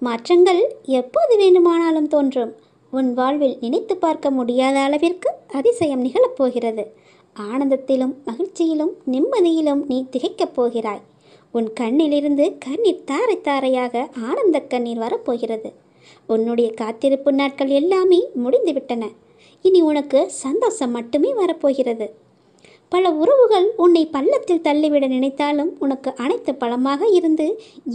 மாற்றங்கள் எப்போது வேண்டுமானாலும் தோன்றும். உன் வாழ்வில் நினைத்து பார்க்க முடியாத அளவிற்கு அதிசயம் நிகழப்போகிறது. ஆனந்தத்திலும் மகிழ்ச்சியிலும் நிம்மதியிலும் நீ திகைக்கப் போகிறாய். உன் கண்ணிலிருந்து கண்ணீர் தாரை தாரையாக ஆனந்த கண்ணீர் வரப்போகிறது. உன்னுடைய காத்திருப்பு நாட்கள் எல்லாமே முடிந்துவிட்டன. இனி உனக்கு சந்தோஷம் மட்டுமே வரப்போகிறது. பல உறவுகள் உன்னை பள்ளத்தில் தள்ளிவிட நினைத்தாலும் உனக்கு அனைத்து பலமாக இருந்து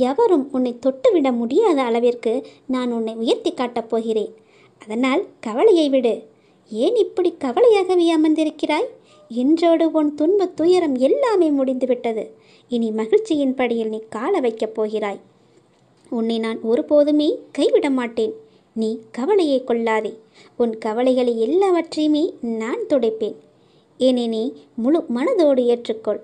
எவரும் உன்னை தொட்டுவிட முடியாத அளவிற்கு நான் உன்னை உயர்த்தி காட்டப் போகிறேன். அதனால் கவலையை விடு. ஏன் இப்படி கவலையாகவே அமர்ந்திருக்கிறாய்? இன்றோடு உன் துன்ப துயரம் எல்லாமே முடிந்துவிட்டது. இனி மகிழ்ச்சியின் படியில் நீ கால வைக்கப் போகிறாய். உன்னை நான் ஒருபோதுமே கைவிட மாட்டேன். நீ கவலையை கொள்ளாதே. உன் கவலைகளை எல்லாவற்றையுமே நான் துடைப்பேன். என்னை நீ முழு மனதோடு ஏற்றுக்கொள்.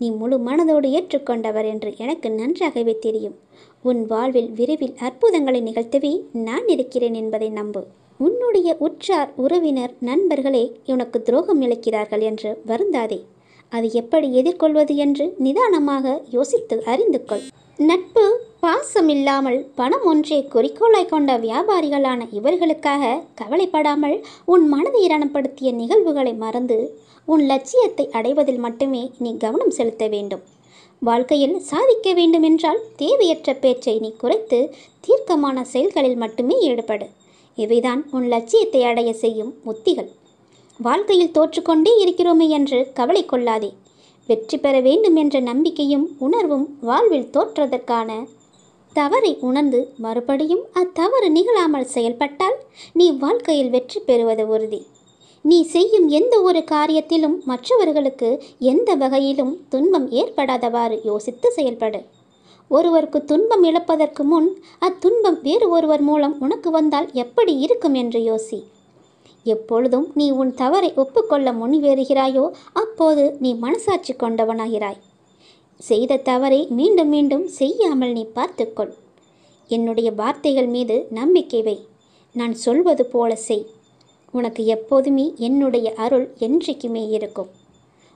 நீ முழு மனதோடு ஏற்றுக்கொண்டவர் என்று எனக்கு நன்றாகவே தெரியும். உன் வாழ்வில் விரைவில் அற்புதங்களை நிகழ்த்தவே நான் இருக்கிறேன் என்பதை நம்பு. உன்னுடைய உற்றார் உறவினர் நண்பர்களே உனக்கு துரோகம் இழைக்கிறார்கள் என்று வருந்தாதே. அது எப்படி எதிர்கொள்வது என்று நிதானமாக யோசித்து அறிந்து கொள். நட்பு பாசம் இல்லாமல் பணம் ஒன்றே குறிக்கோளாய் கொண்ட வியாபாரிகளான இவர்களுக்காக கவலைப்படாமல் உன் மனதை ரணப்படுத்திய நிகழ்வுகளை மறந்து உன் லட்சியத்தை அடைவதில் மட்டுமே நீ கவனம் செலுத்த வேண்டும். வாழ்க்கையில் சாதிக்க வேண்டுமென்றால் தேவையற்ற பேச்சை நீ குறைத்து தீர்க்கமான செயல்களில் மட்டுமே ஈடுபடு. இவைதான் உன் லட்சியத்தை அடைய செய்யும் உத்திகள். வாழ்க்கையில் தோற்றுக்கொண்டே இருக்கிறோமே என்று கவலை கொள்ளாதே. வெற்றி பெற வேண்டும் என்ற நம்பிக்கையும் உணர்வும் வாழ்வில் தோற்றதற்கான தவறை உணர்ந்து மறுபடியும் அத்தவறு நிகழாமல் செயல்பட்டால் நீ வாழ்க்கையில் வெற்றி பெறுவது உறுதி. நீ செய்யும் எந்த ஒரு காரியத்திலும் மற்றவர்களுக்கு எந்த வகையிலும் துன்பம் ஏற்படாதவாறு யோசித்து செயல்படு. ஒருவருக்கு துன்பம் இழப்பதற்கு முன் அத்துன்பம் வேறு ஒருவர் மூலம் உனக்கு வந்தால் எப்படி இருக்கும் என்று யோசி. எப்பொழுதும் நீ உன் தவறை ஒப்புக்கொள்ள முன்வருகிறாயோ அப்போது நீ மனசாட்சி கொண்டவனாகிறாய். செய்த தவறை மீண்டும் மீண்டும் செய்யாமல் நீ பார்த்துக்கொள். என்னுடைய வார்த்தைகள் மீது நம்பிக்கை வை. நான் சொல்வது போல செய். உனக்கு எப்போதுமே என்னுடைய அருள் என்றைக்குமே இருக்கும்.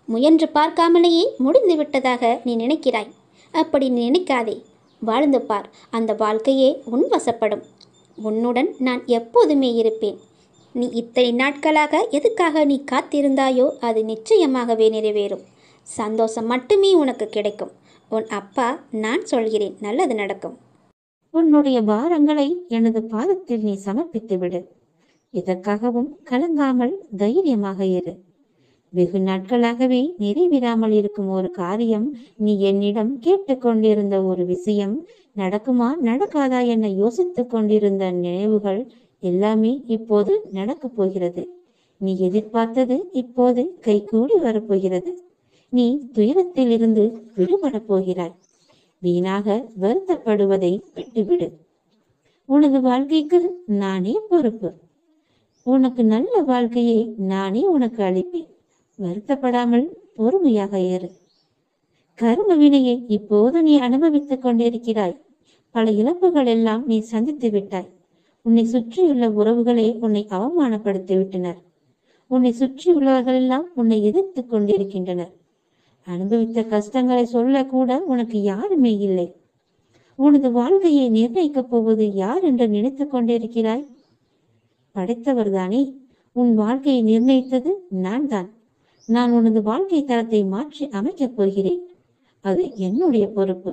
முயன்று பார்க்காமலேயே முடிந்து விட்டதாக நீ நினைக்கிறாய். அப்படி நினைக்காதே. வாழ்ந்து பார். அந்த வாழ்க்கையே உன் வசப்படும். உன்னுடன் நான் எப்போதுமே இருப்பேன். நீ இத்தனை நாட்களாக எதுக்காக நீ காத்திருந்தாயோ அது நிச்சயமாகவே நிறைவேறும். சந்தோஷம் மட்டுமே உனக்கு கிடைக்கும். உன் அப்பா நான் சொல்கிறேன், நல்லது நடக்கும். உன்னுடைய பாரங்களை எனது பாதத்தில் நீ சமர்ப்பித்து விடு. இதற்காகவும் கலங்காமல் தைரியமாக இரு. வெகு நாட்களாகவே நிறைவேறாமல் இருக்கும் ஒரு காரியம், நீ என்னிடம் கேட்டுக்கொண்டிருந்த ஒரு விஷயம் நடக்குமா நடக்காதா என யோசித்துக் கொண்டிருந்த நினைவுகள் எல்லாமே இப்போது நடக்கப் போகிறது. நீ எதிர்பார்த்தது இப்போது கைகூடி வரப்போகிறது. நீ துயரத்தில் இருந்து விடுபடப் போகிறாய். வீணாக வருத்தப்படுவதை விட்டுவிடு. உனது வாழ்க்கைக்கு நானே பொறுப்பு. உனக்கு நல்ல வாழ்க்கையை நானே உனக்கு அளிப்பேன். வருத்தப்படாமல் பொறுமையாக ஏறு. கர்ம வினையை இப்போது நீ அனுபவித்துக் கொண்டிருக்கிறாய். பல இழப்புகள் எல்லாம் நீ சந்தித்து விட்டாய். உன்னை சுற்றியுள்ள உறவுகளே உன்னை அவமானப்படுத்தி விட்டனர். உன்னை சுற்றியுள்ளவர்கள் எல்லாம் உன்னை எதிர்த்து கொண்டிருக்கின்றனர். அனுபவித்த கஷ்டங்களை சொல்லக்கூட உனக்கு யாருமே இல்லை. உனது வாழ்க்கையை நிர்ணயிக்கப் போவது யார் என்று நினைத்து கொண்டிருக்கிறாய்? படைத்தவர் தானே. உன் வாழ்க்கையை நிர்ணயித்தது நான் தான். நான் உனது வாழ்க்கை தரத்தை மாற்றி அமைக்கப் போகிறேன். அது என்னுடைய பொறுப்பு.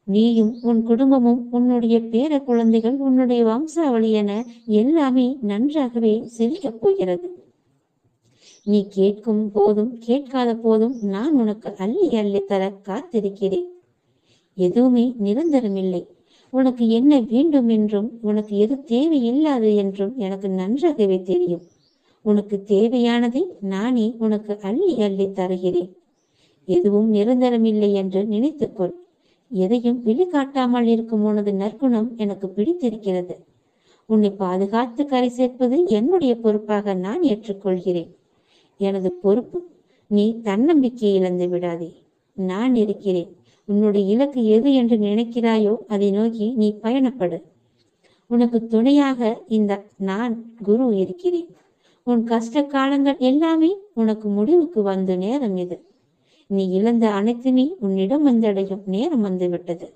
நீயும் உன் குடும்பமும் உன்னுடைய பேர குழந்தைகள் உன்னுடைய வம்சாவளி என எல்லாமே நன்றாகவே செழிக்கப் போகிறது. நீ கேட்கும் போதும் கேட்காத போதும் நான் உனக்கு அள்ளி அள்ளி தர காத்திருக்கிறேன். எதுவுமே நிரந்தரமில்லை. உனக்கு என்ன வேண்டும் என்றும் உனக்கு எது தேவையில்லாது என்றும் எனக்கு நன்றாகவே தெரியும். உனக்கு தேவையானதை நானே உனக்கு அள்ளி அள்ளி தருகிறேன். எதுவும் நிரந்தரமில்லை என்று நினைத்துக்கொள். எதையும் வெளிக்காட்டாமல் இருக்கும் உனது நற்குணம் எனக்கு பிடித்திருக்கிறது. உன்னை பாதுகாத்து கரை சேர்ப்பது என்னுடைய பொறுப்பாக நான் ஏற்றுக்கொள்கிறேன். எனது பொறுப்பு. நீ தன்னம்பிக்கை இழந்து விடாதே. நான் இருக்கிறேன். உன்னுடைய இலக்கு எது என்று நினைக்கிறாயோ அதை நோக்கி நீ பயணப்படு. உனக்கு துணையாக இந்த நான் குரு இருக்கிறேன். உன் கஷ்ட காலங்கள் எல்லாமே உனக்கு முடிவுக்கு வந்த நேரம் இது. நீ இழந்த அனைத்துமே உன்னிடம் வந்தடையும் நேரம் வந்துவிட்டது.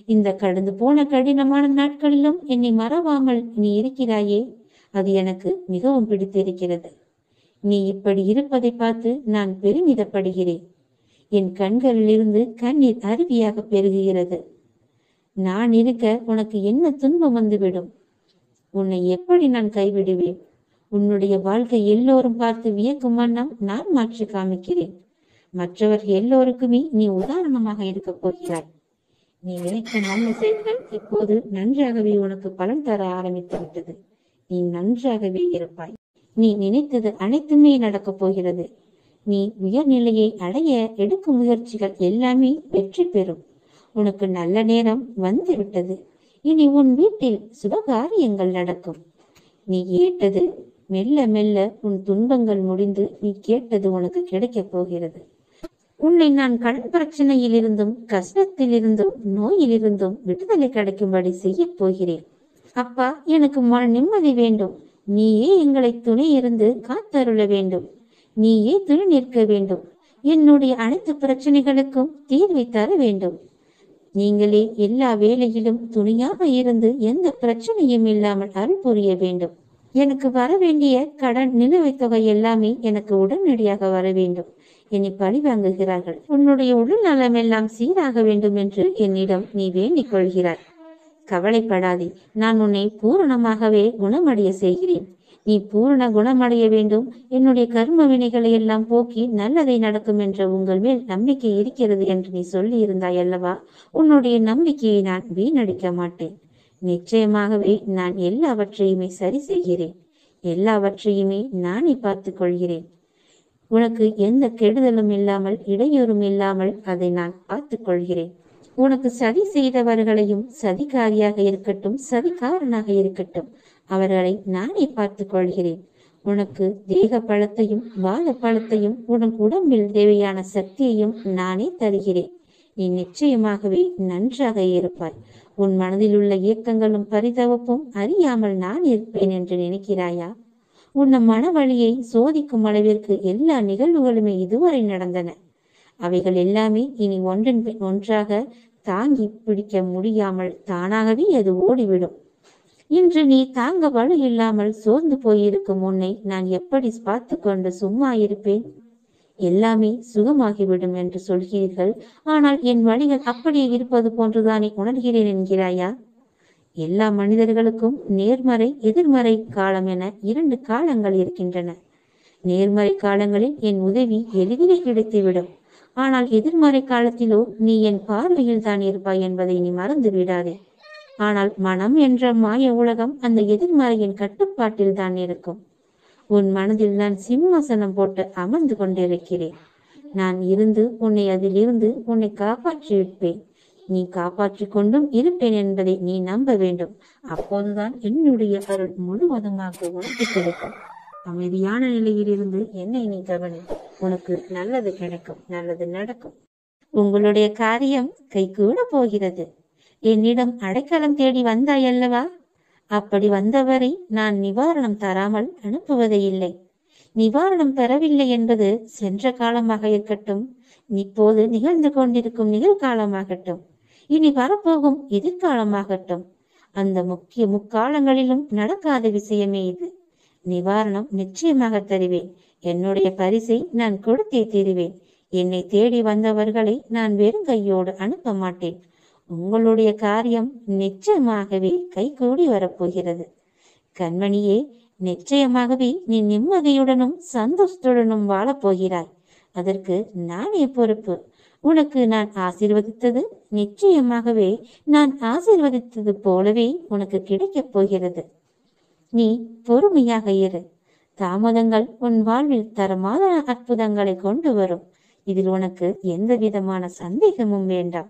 இந்த கடந்து போன கடினமான நாட்களிலும் என்னை மறவாமல் நீ இருக்கிறாயே, அது எனக்கு மிகவும் பிடித்திருக்கிறது. நீ இப்படி இருப்பதை பார்த்து நான் பெருமிதப்படுகிறேன். என் கண்களிலிருந்து கண்ணீர் அருவியாக பெருகுகிறது. நான் இருக்க உனக்கு என்ன துன்பம் வந்துவிடும்? உன்னை எப்படி நான் கைவிடுவேன்? உன்னுடைய வாழ்க்கை எல்லோரும் பார்த்து வியக்கும் வண்ணம் நான் மாற்றி காமிக்கிறேன். மற்றவர் எல்லோருக்குமே நீ உதாரணமாக இருக்க போகிறாய். நீ நினைத்த நல்ல செயல்கள் இப்போது நன்றாகவே உனக்கு பலன் தர ஆரம்பித்து விட்டது. நீ நன்றாகவே இருப்பாய். நீ நினைத்தது அனைத்துமே நடக்கப் போகிறது. நீ உயர்நிலையை அடைய எடுக்கும் முயற்சிகள் எல்லாமே வெற்றி பெறும். உனக்கு நல்ல நேரம் வந்து விட்டது. இனி உன் வீட்டில் சுபகாரியங்கள் நடக்கும். நீ கேட்டது மெல்ல மெல்ல உன் துன்பங்கள் முடிந்து நீ கேட்டது உனக்கு கிடைக்கப் போகிறது. உன்னை நான் கடன் பிரச்சனையில் இருந்தும் கஷ்டத்தில் இருந்தும் நோயிலிருந்தும் விடுதலை கிடைக்கும்படி செய்ய போகிறேன். அப்பா, எனக்கு மன நிம்மதி வேண்டும். நீயே எங்களை துணை இருந்து காத்தருள வேண்டும். நீயே துணை நிற்க வேண்டும். என்னுடைய அனைத்து பிரச்சனைகளுக்கும் தீர்வை தர வேண்டும். நீங்களே எல்லா வேளையிலும் துணையாக இருந்து எந்த பிரச்சனையும் இல்லாமல் அருள் புரிய வேண்டும். எனக்கு வர வேண்டிய கடன் நிலுவைத் தொகை எல்லாமே எனக்கு உடனடியாக வர வேண்டும். என்னை பழி வாங்குகிறார்கள். உன்னுடைய உடல் நலம் எல்லாம் சீராக வேண்டும் என்று என்னிடம் நீ வேண்டிக் கொள்கிறாய். கவலைப்படாதே, நான் உன்னை பூரணமாகவே குணமடைய செய்கிறேன். நீ பூரண குணமடைய வேண்டும். என்னுடைய கர்ம வினைகளை எல்லாம் போக்கி நல்லதை நடக்கும் என்ற உங்கள் மேல் நம்பிக்கை இருக்கிறது என்று நீ சொல்லி இருந்தாய் அல்லவா? உன்னுடைய நம்பிக்கையை நான் வீணடிக்க மாட்டேன். நிச்சயமாகவே நான் எல்லாவற்றையுமே சரி செய்கிறேன். எல்லாவற்றையுமே நானே பார்த்துக் கொள்கிறேன். உனக்கு எந்த கெடுதலும் இல்லாமல் இடையூறும் இல்லாமல் அதை நான் பார்த்துக் கொள்கிறேன். உனக்கு சதி செய்தவர்களையும், சதிகாரியாக இருக்கட்டும் சதிகாரனாக இருக்கட்டும், அவர்களை நானே பார்த்துக் கொள்கிறேன். உனக்கு தேக பலத்தையும் வாழ பலத்தையும் உனக்கு உடம்பில் தேவையான சக்தியையும் நானே தருகிறேன். நீ நிச்சயமாகவே நன்றாக இருப்பாய். உன் மனதில் உள்ள இயக்கங்களும் பரிதவப்பும் அறியாமல் நான் இருப்பேன் என்று நினைக்கிறாயா? உன் மன வழியை சோதிக்கும் அளவிற்கு எல்லா நிகழ்வுகளுமே இதுவரை நடந்தன. அவைகள் எல்லாமே இனி ஒன்றன் பின் ஒன்றாக தாங்கி பிடிக்க முடியாமல் தானாகவே அது ஓடிவிடும். இன்று நீ தாங்க வலு இல்லாமல் சோர்ந்து போயிருக்கும் உன்னை நான் எப்படி பார்த்து கொண்டு சும்மா இருப்பேன்? எல்லாமே சுகமாகிவிடும் என்று சொல்கிறீர்கள். ஆனால் என் வழிகள் அப்படியே இருப்பது போன்றுதானே உணர்கிறேன் என்கிறாயா? எல்லா மனிதர்களுக்கும் நேர்மறை எதிர்மறை காலம் என 2 காலங்கள் இருக்கின்றன. நேர்மறை காலங்களில் என் உதவி எளிதிலே கிடைத்துவிடும். ஆனால் எதிர்மறை காலத்திலோ நீ என் பார்வையில் தான் இருப்பாய் என்பதை நீ மறந்து விடாதே. ஆனால் மனம் என்ற மாய உலகம் அந்த எதிர்மறையின் கட்டுப்பாட்டில் தான் இருக்கும். உன் மனதில் நான் சிம்மாசனம் போட்டு அமர்ந்து கொண்டிருக்கிறேன். நான் இருந்து உன்னை அதிலிருந்து உன்னை காப்பாற்றி விடுப்பேன். நீ காப்பாற்றி கொண்டும் இருப்பேன் என்பதை நீ நம்ப வேண்டும். அப்போதுதான் என்னுடைய அருள் முழுவதுமாக உனக்கு கிடைக்கும். அமைதியான நிலையில் இருந்து என்னை நீ கவனி. உனக்கு நல்லது கிடைக்கும், நல்லது நடக்கும். உங்களுடைய காரியம் கைகூட போகிறது. என்னிடம் அடைக்கலம் தேடி வந்தாய் அல்லவா? அப்படி வந்தவரை நான் நிவாரணம் தராமல் அனுப்புவதே இல்லை. நிவாரணம் பெறவில்லை என்பது சென்ற காலமாக இருக்கட்டும், இப்போது நிகழ்ந்து கொண்டிருக்கும் நிகழ்காலமாகட்டும், இனி வரப்போகும் எதிர்காலமாகட்டும், அந்த முக்காலங்களிலும் நடக்காத விஷயமே இது. நிவாரணம் நிச்சயமாக தருவேன். என்னுடைய பரிசை நான் கொடுத்தே தருவேன். என்னை தேடி வந்தவர்களை நான் வெறும் கையோடு அனுப்ப மாட்டேன். உங்களுடைய காரியம் நிச்சயமாகவே கைகூடி வரப்போகிறது. கண்மணியே, நிச்சயமாகவே நீ நிம்மதியுடனும் சந்தோஷத்துடனும் வாழப்போகிறாய். அதற்கு நானே பொறுப்பு. உனக்கு நான் ஆசீர்வதித்தது நிச்சயமாகவே நான் ஆசீர்வதித்தது போலவே உனக்கு கிடைக்கப் போகிறது. நீ பொறுமையாக இரு. தாமதங்கள் உன் வாழ்வில் தரமான அற்புதங்களை கொண்டு வரும். இதில் உனக்கு எந்த விதமான சந்தேகமும் வேண்டாம்.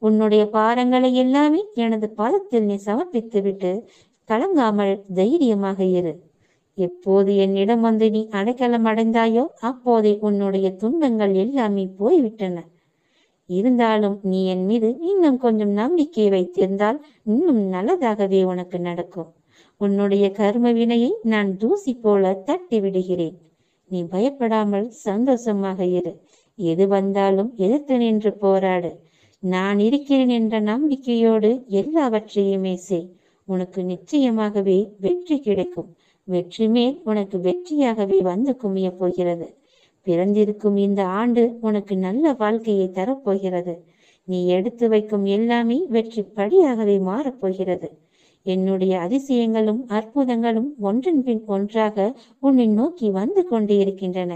உன்னுடைய பாரங்களை எல்லாமே எனது பாதத்தில் நீ சமர்ப்பித்து விட்டு கலங்காமல் தைரியமாக இரு. எப்போது என்னிடம் வந்து நீ அடைக்கலம் அடைந்தாயோ அப்போதே உன்னுடைய துன்பங்கள் எல்லாமே போய்விட்டன. இருந்தாலும் நீ என் மீது இன்னும் கொஞ்சம் நம்பிக்கை வைத்திருந்தால் இன்னும் நல்லதாகவே உனக்கு நடக்கும். உன்னுடைய கர்ம வினையை நான் தூசி போல தட்டி விடுகிறேன். நீ பயப்படாமல் சந்தோஷமாக இரு. எது வந்தாலும் எதிர்த்து நின்று போராடு. நான் இருக்கிறேன் என்ற நம்பிக்கையோடு எல்லாவற்றையுமே செய். உனக்கு நிச்சயமாகவே வெற்றி கிடைக்கும். வெற்றி மேல் உனக்கு வெற்றியாகவே வந்து குமிய போகிறது. பிறந்திருக்கும் இந்த ஆண்டு உனக்கு நல்ல வாழ்க்கையை தரப்போகிறது. நீ எடுத்து வைக்கும் எல்லாமே வெற்றி படியாகவே மாறப்போகிறது. என்னுடைய அதிசயங்களும் அற்புதங்களும் ஒன்றன் பின் ஒன்றாக உன்னை நோக்கி வந்து கொண்டே இருக்கின்றன.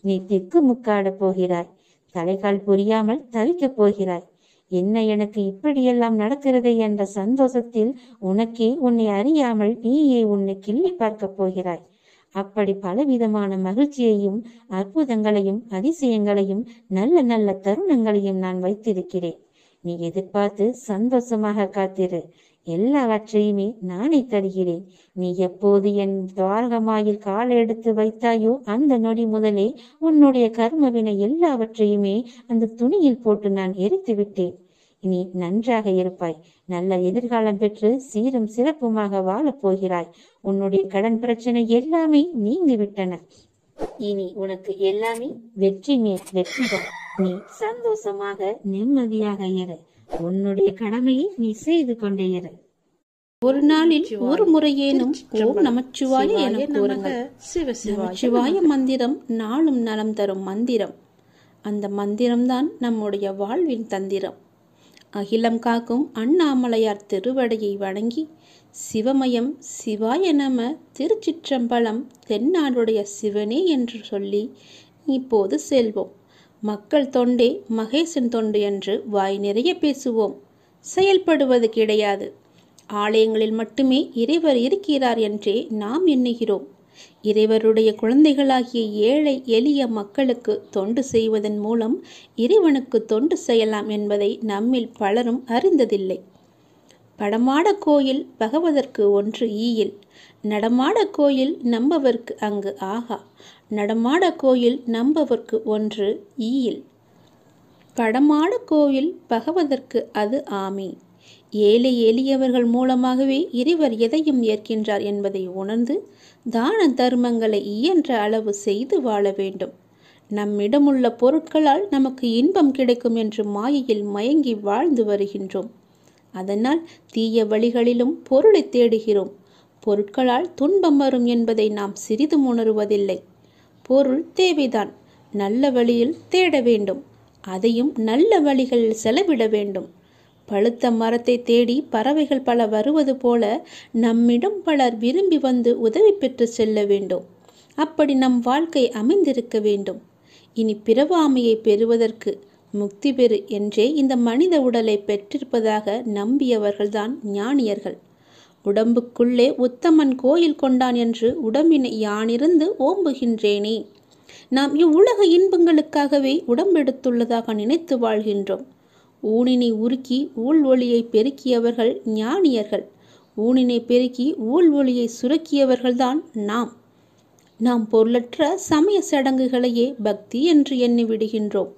நீ திக்கு முக்காடப் போகிறாய். தலைகால் புரியாமல் தவிக்கப் போகிறாய். என்ன, எனக்கு இப்படியெல்லாம் நடக்கிறதே என்ற சந்தோஷத்தில் உனக்கே உன்னை அறியாமல் நீயே உன்னை கிள்ளி பார்க்கப் போகிறாய். அப்படி பலவிதமான மகிழ்ச்சியையும் அற்புதங்களையும் அதிசயங்களையும் நல்ல நல்ல தருணங்களையும் நான் வைத்திருக்கிறேன். நீ எதிர்பார்த்து சந்தோஷமாக காத்திரு. எல்லாவற்றையுமே நானே தருகிறேன். நீ எப்போது என் துவாரகமாயில் கால் எடுத்து வைத்தாயோ அந்த நொடி முதலே உன்னுடைய கர்மவினை எல்லாவற்றையுமே அந்த துணியில் போட்டு நான் எரித்து விட்டேன். நீ நன்றாக இருப்பாய். நல்ல எதிர்காலம் பெற்று சீரும் சிறப்புமாக வாழப் போகிறாய். உன்னுடைய கடன் பிரச்சனை எல்லாமே நீங்கிவிட்டன. இனி உனக்கு எல்லாமே வெற்றி மேல் வெற்றிதான். நீ சந்தோஷமாக நிம்மதியாக இரு. உன்னுடைய கடமையை நீ செய்து கொண்டே இரு. ஒரு நாளில் ஒரு முறையேனும் ஓம் நமச்சிவாய என கூறுங்கள். நமச்சிவாய மந்திரம் நாளும் நலம் தரும் மந்திரம். அந்த மந்திரம்தான் நம்முடைய வாழ்வின் தந்திரம். அகிலம் காக்கும் அண்ணாமலையார் திருவடியை வணங்கி சிவமயம் சிவாய நம திருச்சிற்றம்பலம் தென்னாடுடைய சிவனே என்று சொல்லி இப்போது செல்வோம். மக்கள் தொண்டே மகேசன் தொண்டு என்று வாய் நிறைய பேசுவோம். செயல்படுவது கிடையாது. ஆலயங்களில் மட்டுமே இறைவர் இருக்கிறார் என்றே நாம் எண்ணுகிறோம். இறைவருடைய குழந்தைகளாகிய ஏழை எளிய மக்களுக்கு தொண்டு செய்வதன் மூலம் இறைவனுக்கு தொண்டு செய்யலாம் என்பதை நம்மில் பலரும் அறிந்ததில்லை. படமாட கோயில் பகவதற்கு ஒன்று ஈயில். நடமாட கோயில் நம்பவர்க்கு அங்கு ஆகா. நடமாட கோயில் நம்பவர்க்கு ஒன்று ஈயில். படமாட கோயில் பகவதற்கு அது ஆமி. ஏழை எளியவர்கள் மூலமாகவே இறைவர் எதையும் ஏற்கின்றார் என்பதை உணர்ந்து தான தர்மங்களை இயன்ற அளவு செய்து வாழ வேண்டும். நம்மிடமுள்ள பொருட்களால் நமக்கு இன்பம் கிடைக்கும் என்று மாயையில் மயங்கி வாழ்ந்து வருகின்றோம். அதனால் தீய வழிகளிலும் பொருளை தேடுகிறோம். பொருட்களால் துன்பம் வரும் என்பதை நாம் சிறிதும் உணருவதில்லை. பொருள் தேவைதான், நல்ல வழியில் தேட வேண்டும். அதையும் நல்ல வழிகளில் செலவிட வேண்டும். பழுத்த மரத்தை தேடி பறவைகள் பல வருவது போல நம்மிடம் பலர் விரும்பி வந்து உதவி பெற்று செல்ல வேண்டும். அப்படி நம் வாழ்க்கை அமைந்திருக்க வேண்டும். இனி பிறவாமையை பெறுவதற்கு முக்தி பெறு என்றே இந்த மனித உடலை பெற்றிருப்பதாக நம்பியவர்கள்தான் ஞானியர்கள். உடம்புக்குள்ளே உத்தமன் கோயில் கொண்டான் என்று உடம்பினை யானிருந்து ஓம்புகின்றேனே. நாம் இவ்வுலக இன்பங்களுக்காகவே உடம்பெடுத்துள்ளதாக நினைத்து வாழ்கின்றோம். ஊனினை உருக்கி ஊழ் ஒளியை பெருக்கியவர்கள் ஞானியர்கள். ஊனினை பெருக்கி ஊழ் ஒளியை சுரக்கியவர்கள்தான் நாம் பொருளற்ற சமய சடங்குகளையே பக்தி என்று எண்ணி விடுகின்றோம்.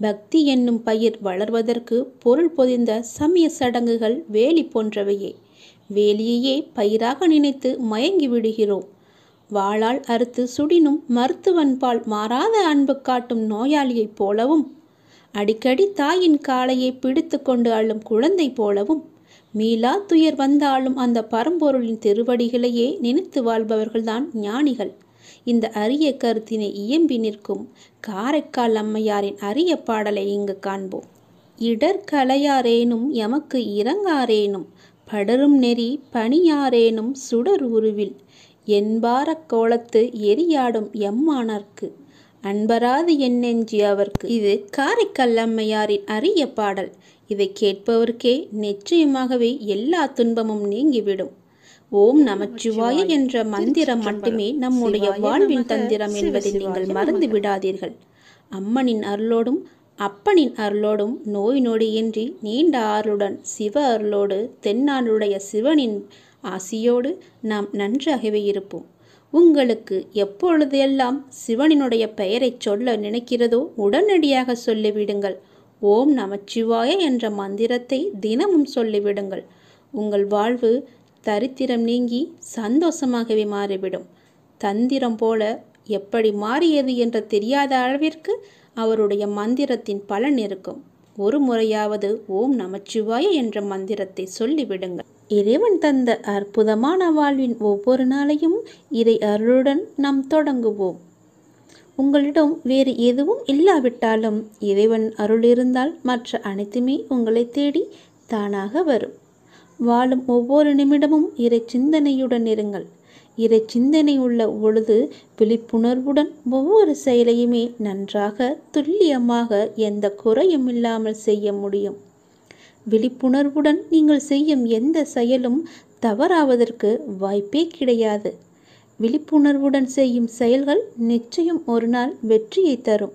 பக்தி என்னும் பயிர் வளர்வதற்கு பொருள் பொதிந்த சமய சடங்குகள் வேலி போன்றவையே. வேலியையே பயிராக நினைத்து மயங்கி விடுகிறோம். வாளால் அறுத்து சுடினும் மருத்துவன்பால் மாறாத அன்பு காட்டும் நோயாளியைப் போலவும், அடிக்கடி தாயின் காலையை பிடித்து கொண்டு அள்ளும் குழந்தை போலவும், மீளா துயர் வந்தாலும் அந்த பரம்பொருளின் திருவடிகளையே நினைத்து வாழ்பவர்கள்தான் ஞானிகள். இந்த அரிய கருத்தினை இயம்பி நிற்கும் காரைக்கால் அம்மையாரின் அரிய பாடலை இங்கு காண்போம். இடர்கலையாரேனும் எமக்கு இறங்காரேனும் படரும் நெறி பணியாரேனும் சுடர் உருவில் என்பார கோலத்து எரியாடும் எம்மானர்க்கு அன்பராது என் நெஞ்சு அவர்க்கு. இது காரைக்கால் அம்மையாரின் அரிய பாடல். இதை கேட்பவருக்கே நிச்சயமாகவே எல்லா துன்பமும் நீங்கிவிடும். ஓம் நமச்சிவாய என்ற மந்திரம் மட்டுமே நம்முடைய வாழ்வின் தந்திரம் என்பதை நீங்கள் மறந்து விடாதீர்கள். அம்மனின் அருளோடும் அப்பனின் அருளோடும் நோய் நொடியின்றி நீண்ட ஆறுடன் சிவ அருளோடு தென்னாடுடைய சிவனின் ஆசியோடு நாம் நன்றாகவே இருப்போம். உங்களுக்கு எப்பொழுது எல்லாம் சிவனினுடைய பெயரை சொல்ல நினைக்கிறதோ உடனடியாக சொல்லிவிடுங்கள். ஓம் நமச்சிவாய என்ற மந்திரத்தை தினமும் சொல்லிவிடுங்கள். உங்கள் வாழ்வு தரித்திரம் நீங்கி சந்தோஷமாகவே மாறிவிடும். தந்திரம் போல எப்படி மாறியது என்று தெரியாத அளவிற்கு அவருடைய மந்திரத்தின் பலன் இருக்கும். ஒரு முறையாவது ஓம் நமச்சிவாய என்ற மந்திரத்தை சொல்லிவிடுங்கள். இறைவன் தந்த அற்புதமான வாழ்வின் ஒவ்வொரு நாளையும் இறை அருளுடன் நாம் தொடங்குவோம். உங்களிடம் வேறு எதுவும் இல்லாவிட்டாலும் இறைவன் அருள் இருந்தால் மற்ற அனைத்துமே உங்களை தேடி தானாக வரும். வாழும் ஒவ்வொரு நிமிடமும் இறை சிந்தனையுடன் இருங்கள். இறை சிந்தனை உள்ள பொழுது விழிப்புணர்வுடன் ஒவ்வொரு செயலையுமே நன்றாக துல்லியமாக எந்த குறையும் இல்லாமல் செய்ய முடியும். விழிப்புணர்வுடன் நீங்கள் செய்யும் எந்த செயலும் தவறாவதற்கு வாய்ப்பே கிடையாது. விழிப்புணர்வுடன் செய்யும் செயல்கள் நிச்சயம் ஒரு நாள் வெற்றியை தரும்.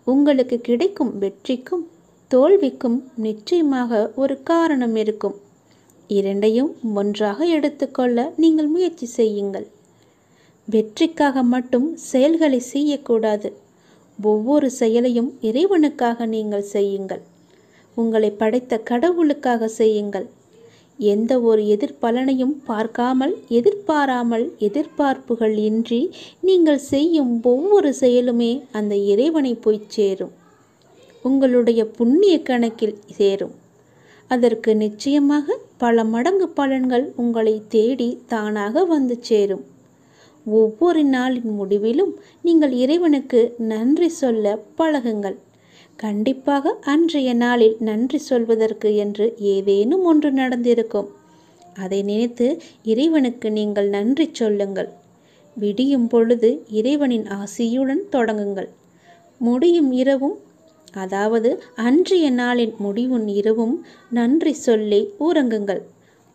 உங்களுக்கு கிடைக்கும் வெற்றிக்கும் தோல்விக்கும் நிச்சயமாக ஒரு காரணம் இருக்கும். இரண்டையும் ஒன்றாக எடுத்துக்கொள்ள நீங்கள் முயற்சி செய்யுங்கள். வெற்றிக்காக மட்டும் செயல்களை செய்யக்கூடாது. ஒவ்வொரு செயலையும் இறைவனுக்காக நீங்கள் செய்யுங்கள். உங்களை படைத்த கடவுளுக்காக செய்யுங்கள். எந்த ஒரு எதிர்பலனையும் பார்க்காமல் எதிர்பாராமல் எதிர்பார்ப்புகள் இன்றி நீங்கள் செய்யும் ஒவ்வொரு செயலுமே அந்த இறைவனை போய் சேரும். உங்களுடைய புண்ணிய கணக்கில் சேரும். அதற்கு நிச்சயமாக பல மடங்கு பலன்கள் உங்களை தேடி தானாக வந்து சேரும். ஒவ்வொரு நாளின் முடிவிலும் நீங்கள் இறைவனுக்கு நன்றி சொல்ல பழகுங்கள். கண்டிப்பாக அன்றைய நாளில் நன்றி சொல்வதற்கு என்று ஏதேனும் ஒன்று நடந்திருக்கும். அதை நினைத்து இறைவனுக்கு நீங்கள் நன்றி சொல்லுங்கள். விடியும் பொழுது இறைவனின் ஆசியுடன் தொடங்குங்கள். முடியும் இரவும், அதாவது அன்றைய நாளின் முடிவும் இரவும் நன்றி சொல்லி உறங்குங்கள்.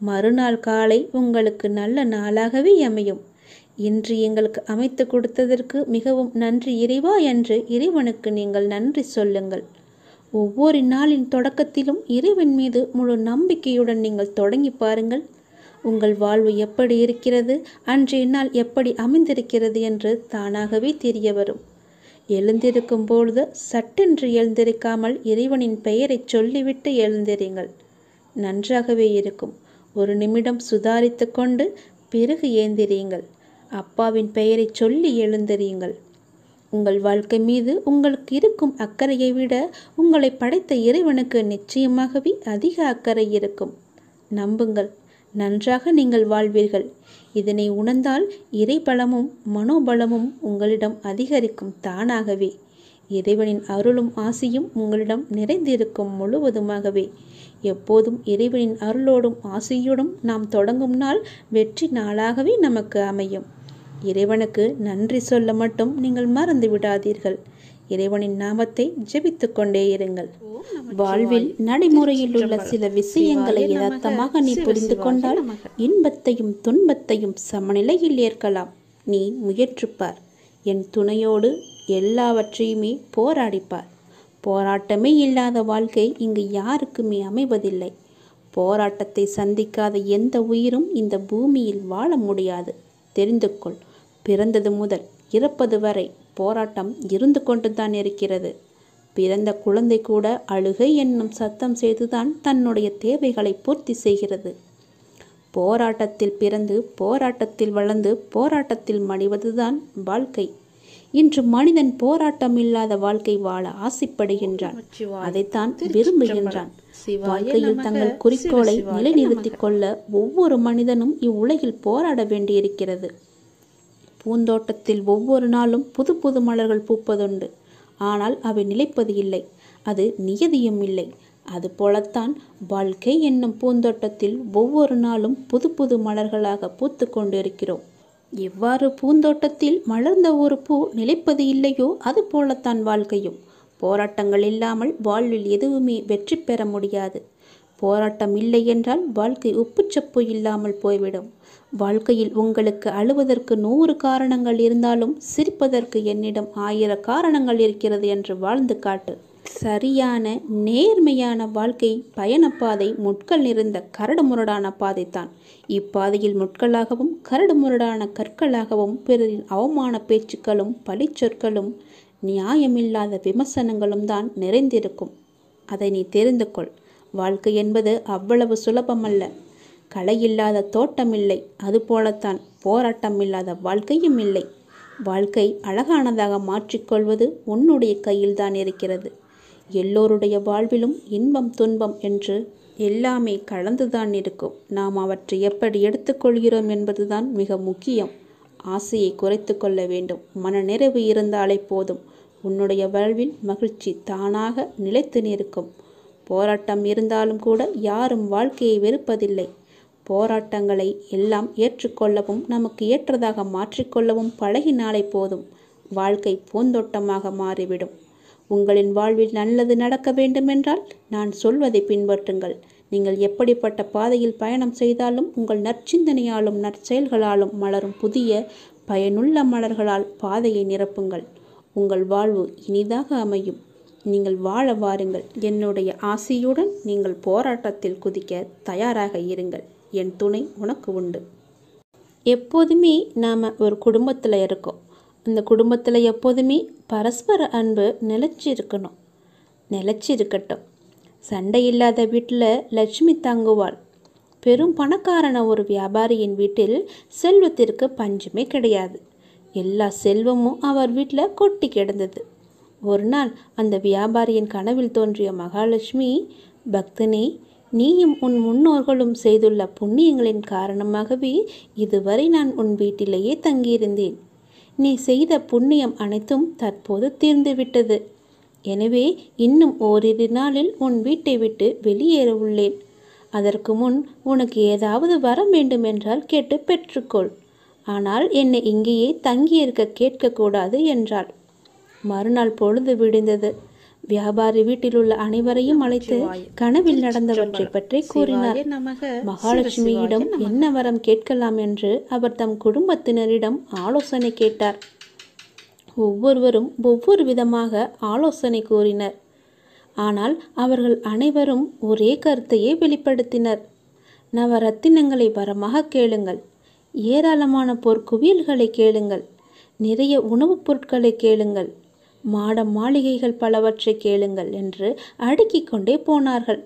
மறுநாள் காலை உங்களுக்கு நல்ல நாளாகவே அமையும். இன்று எங்களுக்கு அமைத்து கொடுத்ததற்கு மிகவும் நன்றி இறைவா என்று இறைவனுக்கு நீங்கள் நன்றி சொல்லுங்கள். ஒவ்வொரு நாளின் தொடக்கத்திலும் இறைவன் மீது முழு நம்பிக்கையுடன் நீங்கள் தொடங்கி பாருங்கள். உங்கள் வாழ்வு எப்படி இருக்கிறது, அன்றைய நாள் எப்படி அமைந்திருக்கிறது என்று தானாகவே தெரிய வரும். எழுந்திருக்கும் பொழுது சட்டென்று எழுந்திருக்காமல் இறைவனின் பெயரை சொல்லிவிட்டு எழுந்திருங்கள். நன்றாகவே இருக்கும். ஒரு நிமிடம் சுதாரித்து கொண்டு பிறகு ஏந்திரியுங்கள். அப்பாவின் பெயரை சொல்லி எழுந்திரியுங்கள். உங்கள் வாழ்க்கை மீது உங்களுக்கு இருக்கும் அக்கறையை விட உங்களை படைத்த இறைவனுக்கு நிச்சயமாகவே அதிக அக்கறை இருக்கும். நம்புங்கள், நன்றாக நீங்கள் வாழ்வீர்கள். இதனை உணர்ந்தால் இறைபலமும் மனோபலமும் உங்களிடம் அதிகரிக்கும் தானாகவே. இறைவனின் அருளும் ஆசியும் உங்களிடம் நிறைந்திருக்கும் முழுவதுமாகவே. எப்போதும் இறைவனின் அருளோடும் ஆசியோடும் நாம் தொடங்கும் நாள் வெற்றி நாளாகவே நமக்கு அமையும். இறைவனுக்கு நன்றி சொல்ல மட்டும் நீங்கள் மறந்து விடாதீர்கள். இறைவனின் நாமத்தை ஜெபித்து கொண்டே இருங்கள். வாழ்வில் நடைமுறையில் உள்ள சில விஷயங்களை யதார்த்தமாக நீ புரிந்து கொண்டால் இன்பத்தையும் துன்பத்தையும் சமநிலையில் ஏற்கலாம். நீ முயற்றுப்பார். என் துணையோடு எல்லாவற்றையுமே போராடிப்பார். போராட்டமே இல்லாத வாழ்க்கை இங்கு யாருக்குமே அமைவதில்லை. போராட்டத்தை சந்திக்காத எந்த உயிரும் இந்த பூமியில் வாழ முடியாது. தெரிந்து கொள். பிறந்தது முதல் இறப்பது வரை போராட்டம் இருந்து கொண்டுதான் இருக்கிறது. பிறந்த குழந்தை கூட அழுகை என்னும் சத்தம் செய்துதான் தன்னுடைய தேவைகளை பூர்த்தி செய்கிறது. போராட்டத்தில் பிறந்து போராட்டத்தில் வளர்ந்து போராட்டத்தில் மடிவதுதான் வாழ்க்கை. இன்று மனிதன் போராட்டம் இல்லாத வாழ்க்கை வாழ ஆசைப்படுகின்றான். அதைத்தான் விரும்புகின்றான். வாழ்க்கையில் தங்கள் குறிக்கோளை நிலைநிறுத்திக் கொள்ள ஒவ்வொரு மனிதனும் இவ்வுலகில் போராட வேண்டியிருக்கிறது. பூந்தோட்டத்தில் ஒவ்வொரு நாளும் புது புது மலர்கள் பூப்பதுண்டு. ஆனால் அவை நிலைப்பது இல்லை. அது நியதியும் இல்லை. அதுபோலத்தான் வாழ்க்கை என்னும் பூந்தோட்டத்தில் ஒவ்வொரு நாளும் புது புது மலர்களாக பூத்து கொண்டிருக்கிறோம். எவ்வாறு பூந்தோட்டத்தில் மலர்ந்த ஒரு பூ நிலைப்பது இல்லையோ அது போலத்தான் வாழ்க்கையும். போராட்டங்கள் இல்லாமல் வாழ்வில் எதுவுமே வெற்றி பெற முடியாது. போராட்டம் இல்லை என்றால் வாழ்க்கை உப்புச்சப்பு இல்லாமல் போய்விடும். வாழ்க்கையில் உங்களுக்கு அழுவதற்கு 100 காரணங்கள் இருந்தாலும் சிரிப்பதற்கு என்னிடம் 1000 காரணங்கள் இருக்கிறது என்று வாழ்ந்து காட்டு. சரியான நேர்மையான வாழ்க்கை பயணப்பாதை முட்கள் நிறைந்த கரடுமுரடான பாதைத்தான். இப்பாதையில் முட்களாகவும் கரடுமுரடான கற்களாகவும் பிறரின் அவமான பேச்சுக்களும் பழிச்சொற்களும் நியாயமில்லாத விமர்சனங்களும் தான் நிறைந்திருக்கும். அதை நீ தெரிந்து கொள். வாழ்க்கை என்பது அவ்வளவு சுலபமல்ல. களை இல்லாத தோட்டம் இல்லை. அதுபோலத்தான் போராட்டம் இல்லாத வாழ்க்கையும் இல்லை. வாழ்க்கை அழகானதாக மாற்றிக்கொள்வது உன்னுடைய கையில்தான் இருக்கிறது. எல்லோருடைய வாழ்விலும் இன்பம் துன்பம் என்று எல்லாமே கலந்துதான் இருக்கும். நாம் அவற்றை எப்படி எடுத்துக்கொள்கிறோம் என்பதுதான் மிக முக்கியம். ஆசையை குறைத்து கொள்ள வேண்டும். மன நிறைவு இருந்தாலே போதும். உன்னுடைய வாழ்வில் மகிழ்ச்சி தானாக நிலைத்து நிற்கும். போராட்டம் இருந்தாலும் கூட யாரும் வாழ்க்கையை வெறுப்பதில்லை. போராட்டங்களை எல்லாம் ஏற்றுக்கொள்ளவும் நமக்கு ஏற்றதாக மாற்றிக்கொள்ளவும் பழகினாலே போதும். வாழ்க்கை பூந்தோட்டமாக மாறிவிடும். உங்களின் வாழ்வில் நல்லது நடக்க வேண்டுமென்றால் நான் சொல்வதை பின்பற்றுங்கள். நீங்கள் எப்படிப்பட்ட பாதையில் பயணம் செய்தாலும் உங்கள் நற்சிந்தனையாலும் நற்செயல்களாலும் மலரும் புதிய பயனுள்ள மலர்களால் பாதையை நிரப்புங்கள். உங்கள் வாழ்வு இனிதாக அமையும். நீங்கள் வாழ வாருங்கள். என்னுடைய ஆசையுடன் நீங்கள் போராட்டத்தில் குதிக்க தயாராக இருங்கள். என் துணை உனக்கு உண்டு. எப்போதுமே நாம் ஒரு குடும்பத்தில் இருக்கோம். அந்த குடும்பத்தில் எப்போதுமே பரஸ்பர அன்பு நிலச்சிருக்கட்டும். சண்டை இல்லாத வீட்டில் லட்சுமி தங்குவாள். பெரும் பணக்காரன ஒரு வியாபாரியின் வீட்டில் செல்வத்திற்கு பஞ்சமே கிடையாது. எல்லா செல்வமும் அவர் வீட்டில் கொட்டி கிடந்தது. ஒரு நாள் அந்த வியாபாரியின் கனவில் தோன்றிய மகாலட்சுமி, பக்தனே, நீயும் உன் முன்னோர்களும் செய்துள்ள புண்ணியங்களின் காரணமாகவே இதுவரை நான் உன் வீட்டிலேயே தங்கியிருந்தேன். நீ செய்த புண்ணியம் அனைத்தும் தற்போது தீர்ந்துவிட்டது. எனவே இன்னும் ஓரிரு நாளில் உன் வீட்டை விட்டு வெளியேற உள்ளேன். அதற்கு முன் உனக்கு ஏதாவது வரம் வேண்டுமென்றால் கேட்டு பெற்றுக்கொள். ஆனால் என்னை இங்கேயே தங்கியிருக்க கேட்கக்கூடாது என்றாள். மறுநாள் பொழுது விடிந்தது. வியாபாரி வீட்டில் உள்ள அனைவரையும் அழைத்து கனவில் நடந்தவற்றை பற்றி கூறினார். மகாலட்சுமியிடம் என்ன வரம் கேட்கலாம் என்று அவர் தம் குடும்பத்தினரிடம் ஆலோசனை கேட்டார். ஒவ்வொருவரும் ஒவ்வொரு விதமாக ஆலோசனை கூறினர். ஆனால் அவர்கள் அனைவரும் ஒரே கருத்தையே வெளிப்படுத்தினர். நவரத்தினங்களை வரமாக கேளுங்கள், ஏராளமான பொற்குவியல்களை கேளுங்கள், நிறைய உணவுப் பொருட்களை கேளுங்கள், மாட மாளிகைகள் பலவற்றை கேளுங்கள் என்று அடுக்கிக் கொண்டே போனார்கள்.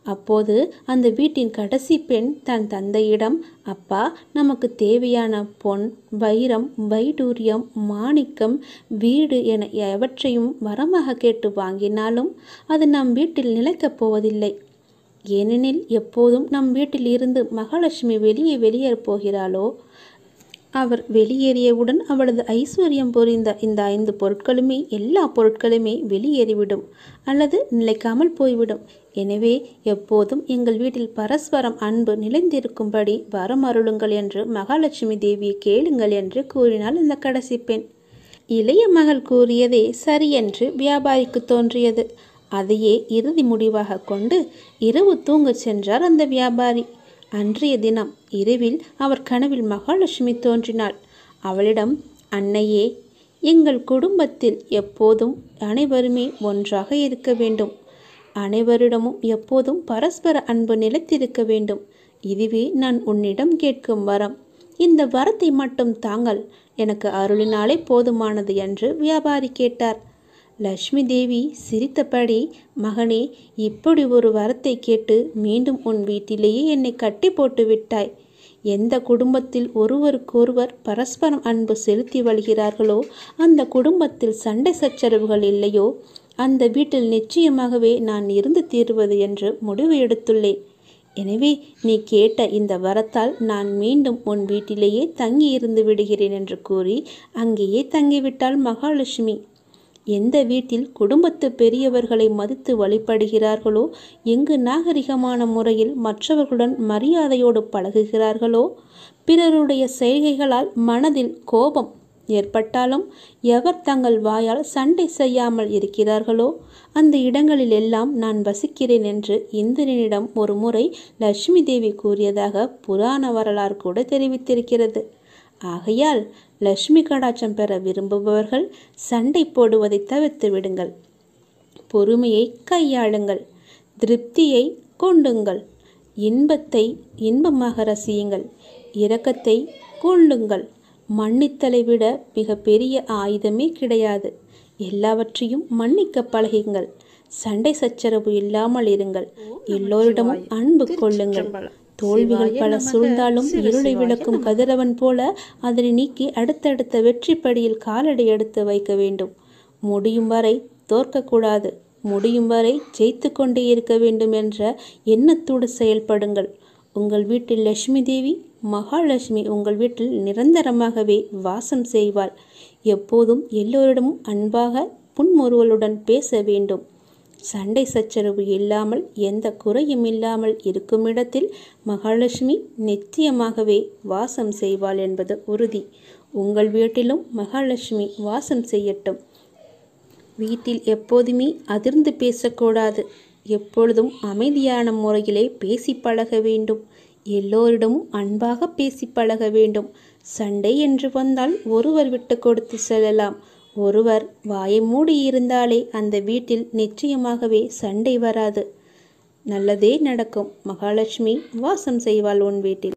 அப்போது அந்த வீட்டின் கடைசி பெண் தன் தந்தையிடம், அப்பா, நமக்கு தேவையான பொன், வைரம், வைடூரியம், மாணிக்கம், வீடு என எவற்றையும் வரமாக கேட்டு வாங்கினாலும் அது நம் வீட்டில் நிலைக்கப் போவதில்லை. ஏனெனில் எப்போதும் நம் வீட்டில் இருந்து மகாலட்சுமி வெளியேறப் போகிறாளோ, அவர் வெளியேறியவுடன் அவளது ஐஸ்வர்யம் பொறிந்த இந்த 5 பொருட்களுமே, எல்லா பொருட்களுமே வெளியேறிவிடும் அல்லது நிலைக்காமல் போய்விடும். எனவே எப்போதும் எங்கள் வீட்டில் பரஸ்பரம் அன்பு நிலைந்திருக்கும்படி வரம் அருளுங்கள் என்று மகாலட்சுமி தேவியை கேளுங்கள் என்று கூறினாள் இந்த கடைசி பெண். இளைய மகள் கூறியதே சரியென்று வியாபாரிக்கு தோன்றியது. அதையே இறுதி முடிவாக கொண்டு இரவு தூங்கச் சென்றார் அந்த வியாபாரி. அன்றைய தினம் இரவில் அவர் கனவில் மகாலட்சுமி தோன்றினாள். அவளிடம், அன்னையே, எங்கள் குடும்பத்தில் எப்போதும் அனைவருமே ஒன்றாக இருக்க வேண்டும். அனைவரிடமும் எப்போதும் பரஸ்பர அன்பு நிலைத்திருக்க வேண்டும். இதுவே நான் உன்னிடம் கேட்கும் வரம். இந்த வரத்தை மட்டும் தாங்கள் எனக்கு அருளினாலே போதுமானது என்று வியாபாரி கேட்டார். லட்சுமி தேவி சிரித்தபடி, மகனே, இப்படி ஒரு வரத்தை கேட்டு மீண்டும் உன் வீட்டிலேயே என்னை கட்டி போட்டு விட்டாய். எந்த குடும்பத்தில் ஒருவருக்கொருவர் பரஸ்பரம் அன்பு செலுத்தி வருகிறார்களோ, அந்த குடும்பத்தில் சண்டை சச்சரவுகள் இல்லையோ, அந்த வீட்டில் நிச்சயமாகவே நான் இருந்து தீருவது என்று முடிவு எடுத்துள்ளேன். எனவே நீ கேட்ட இந்த வரத்தால் நான் மீண்டும் உன் வீட்டிலேயே தங்கி இருந்து விடுகிறேன் என்று கூறி அங்கேயே தங்கிவிட்டாள் மகாலட்சுமி. எந்த வீட்டில் குடும்பத்து பெரியவர்களை மதித்து வழிபடுகிறார்களோ, எங்கு நாகரிகமான முறையில் மற்றவர்களுடன் மரியாதையோடு பழகுகிறார்களோ, பிறருடைய செய்கைகளால் மனதில் கோபம் ஏற்பட்டாலும் எவர் தங்கள் வாயால் சண்டை செய்யாமல் இருக்கிறார்களோ, அந்த இடங்களில் எல்லாம் நான் வசிக்கிறேன் என்று இந்திரனிடம் ஒரு முறை லட்சுமி தேவி கூறியதாக புராண வரலாறு கூட தெரிவித்திருக்கிறது. ஆகையால் லட்சுமி கடாட்சம் பெற விரும்புபவர்கள் சண்டை போடுவதை தவிர்த்து விடுங்கள். பொறுமையை கையாளுங்கள். திருப்தியை கொண்டுங்கள். இன்பத்தை இன்பமாக ரசியுங்கள். இரக்கத்தை கொள்ளுங்கள். மன்னித்தலை விட மிக பெரிய ஆயுதமே கிடையாது. எல்லாவற்றையும் மன்னிக்க பழகுங்கள். சண்டை சச்சரவு இல்லாமல் இருங்கள். எல்லோரிடமும் அன்பு கொள்ளுங்கள். தோல்விகள் பல சூழ்ந்தாலும் இருளை விளக்கும் கதிரவன் போல அதனை நீக்கி அடுத்தடுத்த வெற்றி படியில் காலடி எடுத்து வைக்க வேண்டும். முடியும் வரை தோற்கக்கூடாது. முடியும் வரை ஜெயித்து கொண்டே இருக்க வேண்டும் என்ற எண்ணத்தோடு செயல்படுங்கள். உங்கள் வீட்டில் லட்சுமி தேவி, மகாலட்சுமி உங்கள் வீட்டில் நிரந்தரமாகவே வாசம் செய்வாள். எப்போதும் எல்லோரிடமும் அன்பாக புன்முறுவலுடன் பேச வேண்டும். சண்டை சச்சரவு இல்லாமல் எந்த குறையும் இல்லாமல் இருக்கும் இடத்தில் மகாலட்சுமி நிச்சயமாகவே வாசம் செய்வாள் என்பது உறுதி. உங்கள் வீட்டிலும் மகாலட்சுமி வாசம் செய்யட்டும். வீட்டில் எப்போதுமே அதிர்ந்து பேசக்கூடாது. எப்பொழுதும் அமைதியான முறையிலே பேசி பழக வேண்டும். எல்லோரிடமும் அன்பாக பேசி பழக வேண்டும். சண்டை என்று வந்தால் ஒருவர் விட்டு கொடுத்து செல்லலாம். ஒருவர் வாயை மூடி இருந்தாலே அந்த வீட்டில் நிச்சயமாகவே சண்டை வராது. நல்லதே நடக்கும். மகாலட்சுமி வாசம் செய்வாள் உன் வீட்டில்.